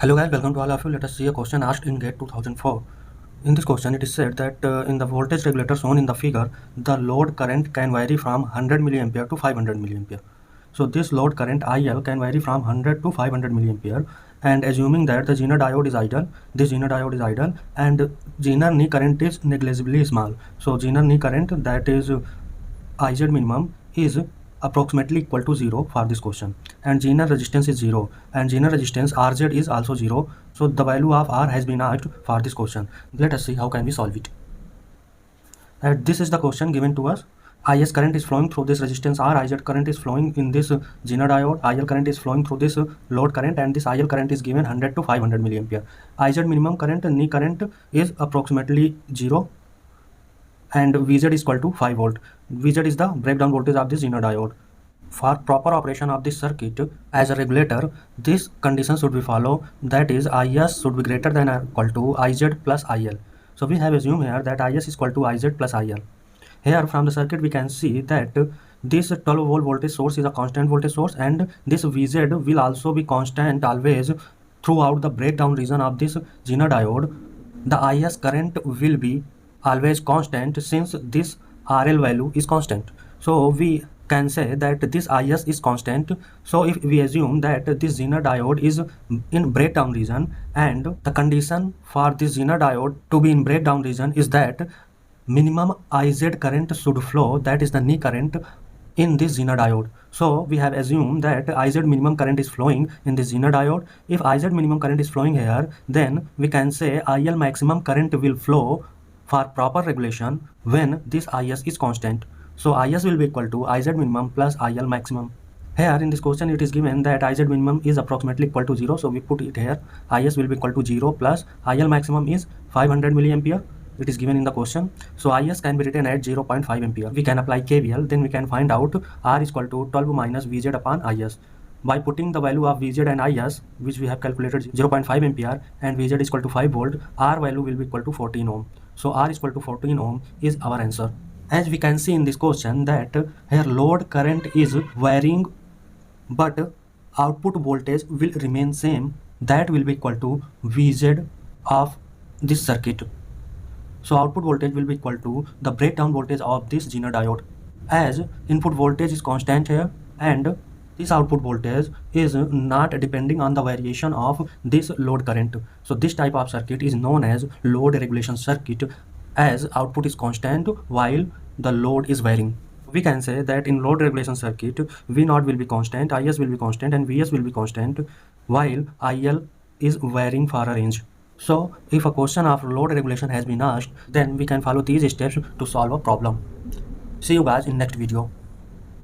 Hello guys, welcome to all of you. Let us see a question asked in GATE 2004. In this question, it is said that in the voltage regulator shown in the figure, the load current can vary from 100 milliampere to 500 milliampere. So this load current IL can vary from 100 to 500 milliampere, and assuming that the Zener diode is idle, this Zener diode is idle, and Zener knee current is negligibly small. So Zener knee current, that is IZ minimum, is approximately equal to 0 for this question, and Zener resistance is 0, and Zener resistance RZ is also 0. So the value of R has been asked for this question. Let us see how can we solve it. And this is the question given to us. IS current is flowing through this resistance R, IZ current is flowing in this Zener diode, IL current is flowing through this load current, and this IL current is given 100 to 500 milliampere. IZ minimum current, knee current, is approximately 0, and Vz is equal to 5 volt. Vz is the breakdown voltage of this Zener diode. For proper operation of this circuit as a regulator, this condition should be followed, that is IS should be greater than or equal to IZ plus IL. So we have assumed here that IS is equal to IZ plus IL. Here from the circuit we can see that this 12 volt voltage source is a constant voltage source, and this Vz will also be constant always throughout the breakdown region of this Zener diode. The IS current will be always constant since this RL value is constant. So we can say that this IS is constant. So if we assume that this Zener diode is in breakdown region, and the condition for this Zener diode to be in breakdown region is that minimum IZ current should flow, that is the knee current, in this Zener diode. So we have assumed that IZ minimum current is flowing in this Zener diode. If IZ minimum current is flowing here, then we can say IL maximum current will flow for proper regulation when this IS is constant. So IS will be equal to IZ minimum plus IL maximum. Here in this question it is given that IZ minimum is approximately equal to 0. So we put it here. IS will be equal to 0 plus IL maximum is 500 milliampere. It is given in the question. So IS can be written at 0.5 ampere. We can apply KVL. Then we can find out R is equal to 12 minus Vz upon IS. By putting the value of Vz and IS, which we have calculated 0.5 ampere, and Vz is equal to 5 volt, R value will be equal to 14 ohm. So R is equal to 14 ohm is our answer. As we can see in this question that here load current is varying, but output voltage will remain same, that will be equal to Vz of this circuit. So output voltage will be equal to the breakdown voltage of this Zener diode. As input voltage is constant here, and this output voltage is not depending on the variation of this load current. So this type of circuit is known as load regulation circuit, as output is constant while the load is varying. We can say that in load regulation circuit, V0 will be constant, IS will be constant, and Vs will be constant, while IL is varying for a range. So if a question of load regulation has been asked, then we can follow these steps to solve a problem. See you guys in next video.